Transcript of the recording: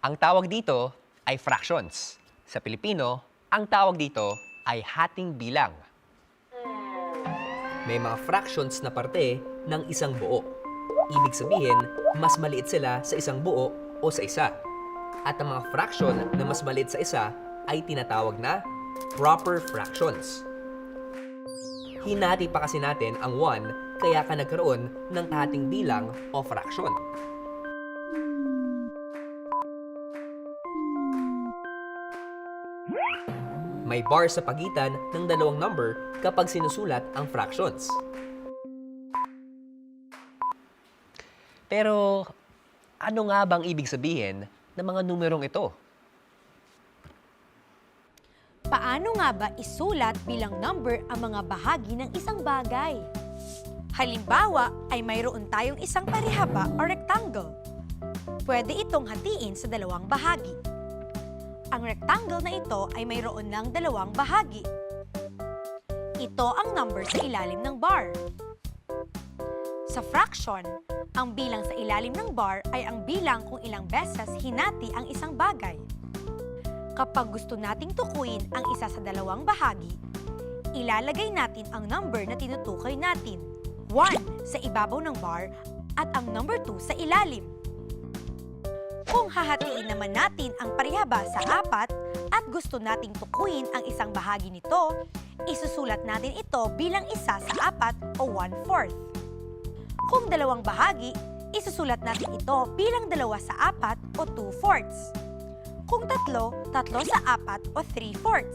Ang tawag dito ay fractions. Sa Pilipino, ang tawag dito ay hating bilang. May mga fractions na parte ng isang buo. Ibig sabihin, mas maliit sila sa isang buo o sa isa. At ang mga fraction na mas maliit sa isa ay tinatawag na proper fractions. Hinati pa kasi natin ang 1 kaya ka nagkaroon ng hating bilang o fraction. May bar sa pagitan ng dalawang number kapag sinusulat ang fractions. Pero ano nga bang ibig sabihin ng mga numerong ito? Paano nga ba isulat bilang number ang mga bahagi ng isang bagay? Halimbawa ay mayroon tayong isang parehaba o rectangle. Pwede itong hatiin sa dalawang bahagi. Ang rectangle na ito ay mayroon ng dalawang bahagi. Ito ang number sa ilalim ng bar. Sa fraction, ang bilang sa ilalim ng bar ay ang bilang kung ilang beses hinati ang isang bagay. Kapag gusto nating tukuyin ang isa sa dalawang bahagi, ilalagay natin ang number na tinutukoy natin, 1 sa ibabaw ng bar at ang number 2 sa ilalim. Kung hahatiin naman natin ang parehaba sa 4 at gusto nating tukuyin ang isang bahagi nito, isusulat natin ito bilang isa sa 4 o 1/4. Kung dalawang bahagi, isusulat natin ito bilang 2 sa 4 o 2/4. Kung tatlo, 3 sa 4 o 3/4.